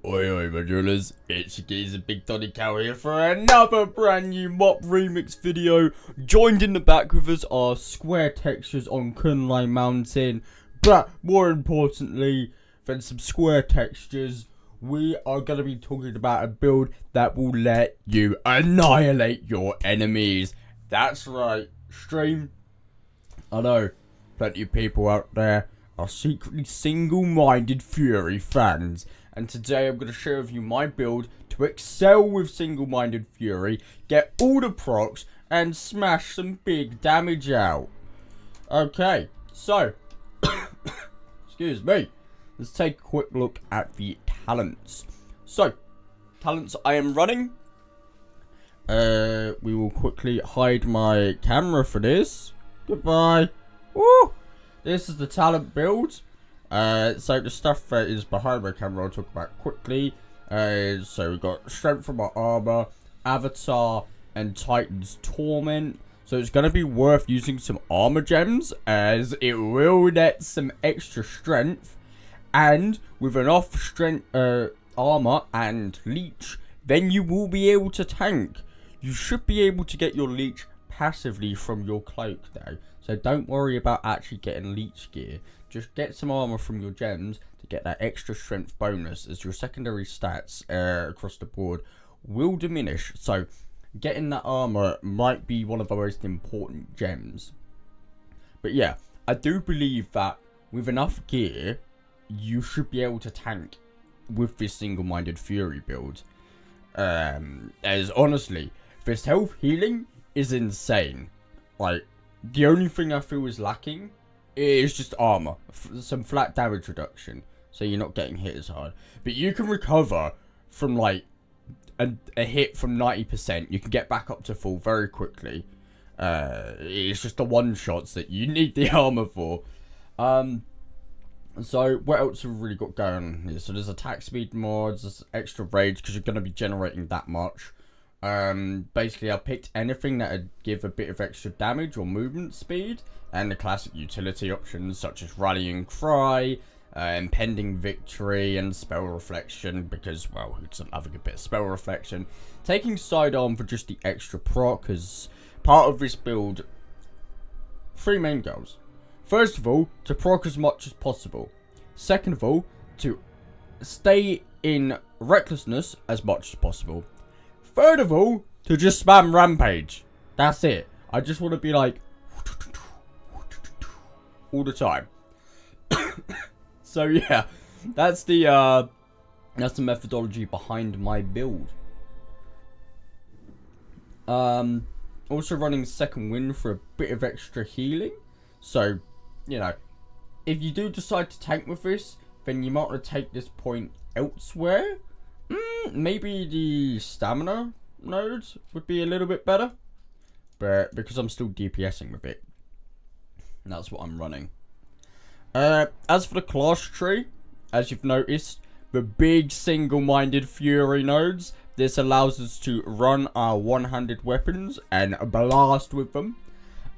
Oi oi my drillers, it's your geezer Big Donny Cow here for another brand new MoP remix video. Joined in the back with us are square textures on Kunlai Mountain, but more importantly than some square textures, we are going to be talking about a build that will let you annihilate your enemies. That's right, stream. I know, plenty of people out there are secretly single-minded Fury fans, and today I'm going to share with you my build to excel with single-minded Fury, get all the procs, and smash some big damage out. Okay, so, excuse me, let's take a quick look at the talents. So, talents I am running. We will quickly hide my camera for this. Goodbye. Woo! This is the talent build. So the stuff that is behind my camera I'll talk about quickly. So we've got strength from my armor, avatar, and Titan's torment. So it's going to be worth using some armor gems, as it will net some extra strength. And with enough strength, armor and leech, then you will be able to tank. You should be able to get your leech passively from your cloak though. So don't worry about actually getting leech gear. Just get some armor from your gems to get that extra strength bonus, as your secondary stats across the board will diminish. So getting that armor might be one of the most important gems. But yeah, I do believe that with enough gear, you should be able to tank with this single-minded Fury build. As honestly, this health healing is insane. Like, the only thing I feel is lacking is just armor, some flat damage reduction, so you're not getting hit as hard. But you can recover from like a hit from 90%. You can get back up to full very quickly. It's just the one shots that you need the armor for. So what else have we really got going on here? So there's attack speed mods, there's extra rage because you're going to be generating that much. Basically I picked anything that would give a bit of extra damage or movement speed, and the classic utility options such as rallying cry, impending victory, and spell reflection, because well, who doesn't love a good bit of spell reflection. Taking sidearm for just the extra proc, because part of this build, three main goals. First of all, to proc as much as possible. Second of all, to stay in recklessness as much as possible. Third of all, to just spam rampage. That's it. I just want to be like all the time. So yeah, that's the methodology behind my build. Also running second wind for a bit of extra healing. So, you know, if you do decide to tank with this, then you might want to take this point elsewhere. Maybe the stamina node would be a little bit better, but because I'm still DPSing with it, that's what I'm running. As for the class tree, as you've noticed, the big single-minded Fury nodes, this allows us to run our one-handed weapons and blast with them.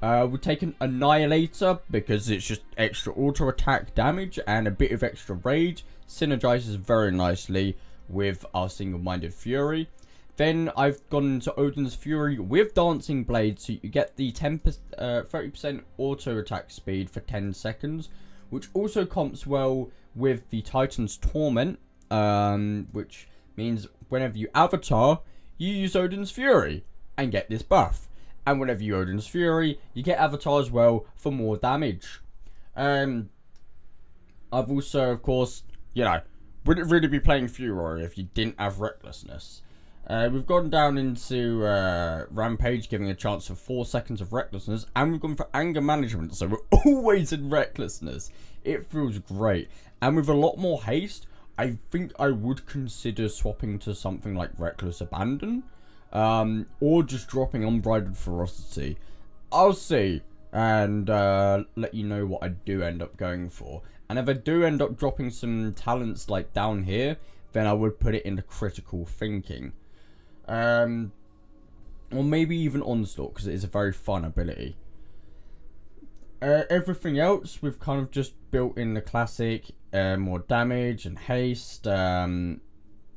We've taken Annihilator because it's just extra auto attack damage and a bit of extra rage, synergizes very nicely with our single-minded Fury. Then I've gone into Odin's Fury with Dancing Blade, so you get the 30% auto attack speed for 10 seconds, which also comps well with the Titan's Torment, which means whenever you avatar, you use Odin's Fury and get this buff. And whenever you Odin's Fury, you get avatar as well for more damage. I've also, of course, you know, wouldn't really be playing Fury if you didn't have Recklessness. We've gone down into Rampage, giving a chance for 4 seconds of Recklessness, and we've gone for Anger Management, so we're always in Recklessness. It feels great. And with a lot more haste, I think I would consider swapping to something like Reckless Abandon, or just dropping Unbridled Ferocity. I'll see, and let you know what I do end up going for. And if I do end up dropping some talents like down here, then I would put it into Critical Thinking. Or maybe even Onslaught, because it is a very fun ability. Everything else we've kind of just built in the classic, more damage and haste,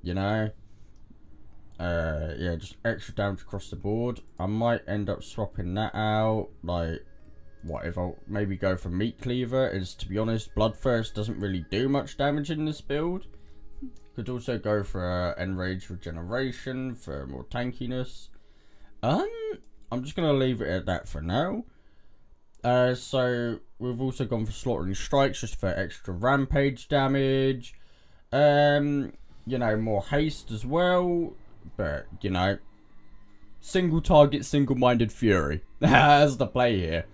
you know. Yeah, just extra damage across the board. I might end up swapping that out. Like, what if I'll maybe go for Meat Cleaver? Is, to be honest, Bloodthirst doesn't really do much damage in this build. Could also go for Enrage Regeneration for more tankiness. I'm just gonna leave it at that for now. So we've also gone for Slaughtering Strikes just for extra rampage damage. You know, more haste as well. But, you know, single target, single-minded fury. That's the play here.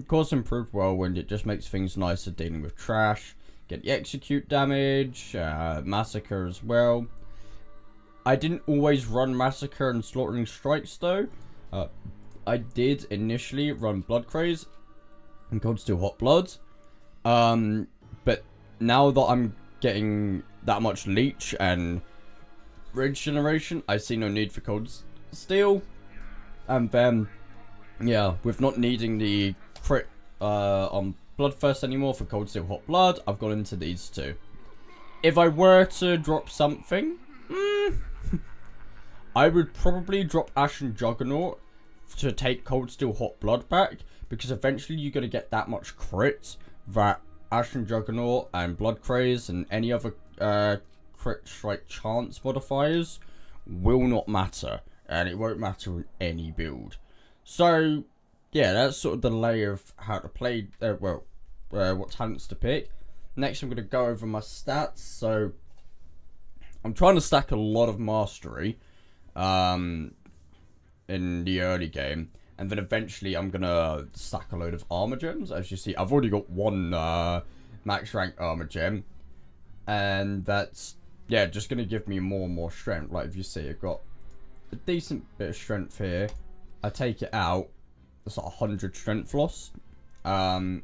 Course improved Whirlwind. It just makes things nicer dealing with trash. Get the execute damage. Massacre as well. I didn't always run Massacre and Slaughtering Strikes though. I did initially run Blood Craze and Cold Steel Hot Blood. But now that I'm getting that much Leech and Regeneration, I see no need for Cold Steel. And then, yeah, with not needing the crit on Bloodthirst anymore for Cold Steel Hot Blood, I've gone into these two. If I were to drop something, I would probably drop Ashen Juggernaut to take Cold Steel Hot Blood back, because eventually you're going to get that much crit that Ashen Juggernaut and Blood Craze and any other crit strike chance modifiers will not matter, and it won't matter in any build. So yeah, that's sort of the lay of how to play, what talents to pick. Next I'm going to go over my stats. So I'm trying to stack a lot of mastery in the early game, and then eventually I'm gonna stack a load of armor gems. As you see, I've already got one max rank armor gem, and that's, yeah, just gonna give me more and more strength. Like, if you see, I've got a decent bit of strength here. I take it out, it's like 100 strength loss. And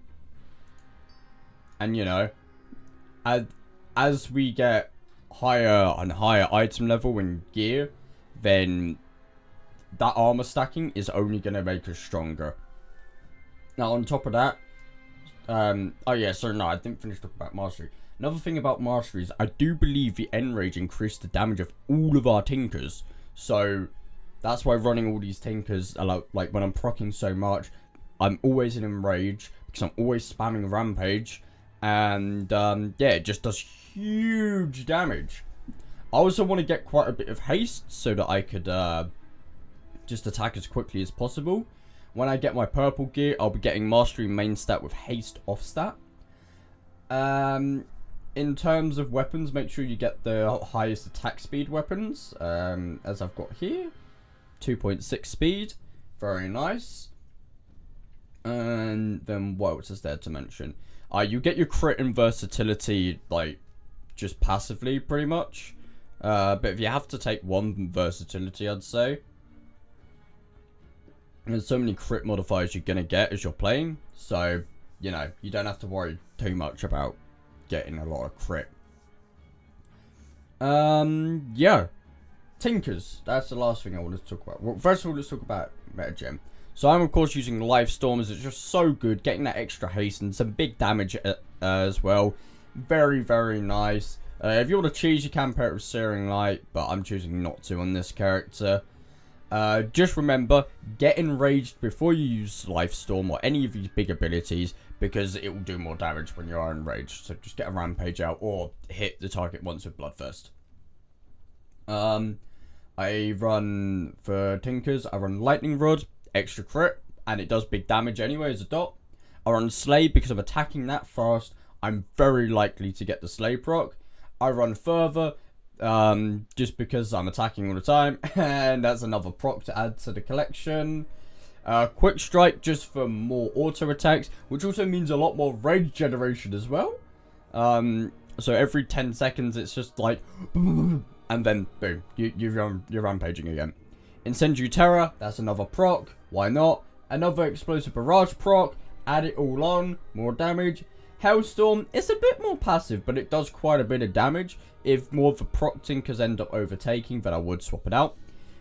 you know, as we get higher and higher item level and gear, then that armor stacking is only going to make us stronger. Now, on top of that, oh yeah, sorry, no, I didn't finish talking about mastery. Another thing about mastery is I do believe the Enrage increased the damage of all of our Tinkers. So that's why running all these Tinkers, like when I'm proccing so much, I'm always in Enrage because I'm always spamming Rampage. And yeah, it just does huge damage. I also want to get quite a bit of haste so that I could just attack as quickly as possible. When I get my purple gear, I'll be getting mastery main stat with haste off stat. In terms of weapons, make sure you get the highest attack speed weapons, as I've got here. 2.6 speed, very nice. And then what else is there to mention? You get your crit and versatility, like, just passively, pretty much. But if you have to take one versatility, I'd say. There's so many crit modifiers you're going to get as you're playing. So, you know, you don't have to worry too much about getting a lot of crit. Yeah. Tinkers. That's the last thing I wanted to talk about. Well, first of all, let's talk about meta gem. So I'm, of course, using Life Storm, as it's just so good. Getting that extra haste and some big damage as well. Very, very nice. If you want to choose, you can pair it with Searing Light, but I'm choosing not to on this character. Just remember, get enraged before you use Life Storm or any of these big abilities, because it will do more damage when you are enraged. So just get a Rampage out or hit the target once with Bloodthirst. I run, for Tinkers, I run Lightning Rod, extra crit, and it does big damage anyway as a dot. I run Slay because I'm attacking that fast. I'm very likely to get the Slay proc. I run Further, just because I'm attacking all the time, and that's another proc to add to the collection. Quick Strike just for more auto attacks, which also means a lot more rage generation as well. So every 10 seconds it's just like, and then boom, you're rampaging again. Incendiary Terror, that's another proc, why not? Another Explosive Barrage proc, add it all on, more damage. Hailstorm, it's a bit more passive, but it does quite a bit of damage. If more of the proc Tinkers end up overtaking, then I would swap it out.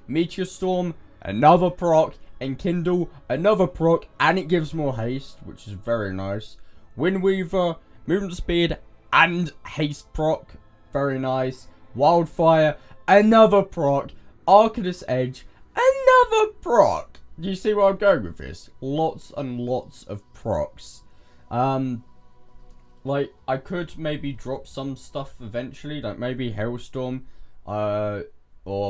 Meteor Storm, another proc. Enkindle, another proc, and it gives more haste, which is very nice. Windweaver, movement speed, and haste proc, very nice. Wildfire, another proc. Arcanist Edge, another proc. Do you see where I'm going with this? Lots and lots of procs. Like, I could maybe drop some stuff eventually, like maybe Hailstorm, or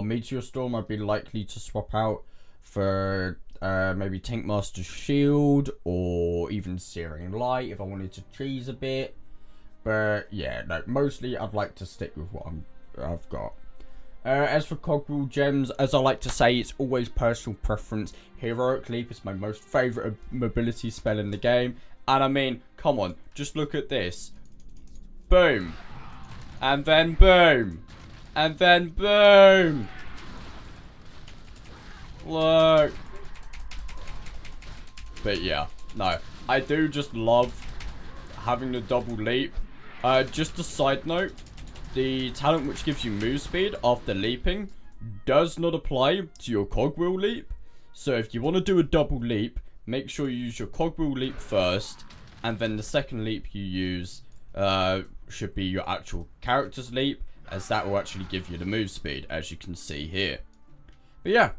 Meteor Storm. I'd be likely to swap out for maybe Tankmaster's Shield, or even Searing Light if I wanted to cheese a bit. But yeah, no, mostly I'd like to stick with what I've got. As for Cogwheel Gems, as I like to say, it's always personal preference. Heroic Leap is my most favourite mobility spell in the game. And I mean, come on, just look at this. Boom. And then boom. And then boom. Look. But yeah, no. I do just love having the double leap. Just a side note. The talent which gives you move speed after leaping does not apply to your Cogwheel Leap. So if you want to do a double leap, make sure you use your Cogwheel Leap first, and then the second leap you use should be your actual character's leap, as that will actually give you the move speed, as you can see here. But yeah,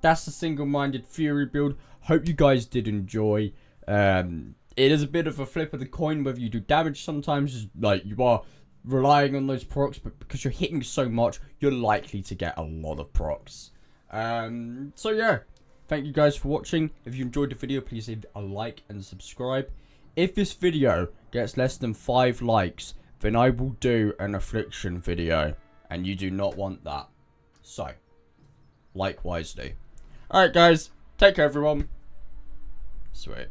that's the single-minded Fury build. Hope you guys did enjoy. It is a bit of a flip of the coin whether you do damage sometimes, like you are relying on those procs, but because you're hitting so much, you're likely to get a lot of procs. So yeah, thank you guys for watching. If you enjoyed the video, please leave a like and subscribe. If this video gets less than 5 likes, then I will do an affliction video, and you do not want that. So, like wisely. Alright guys, take care everyone. Sweet.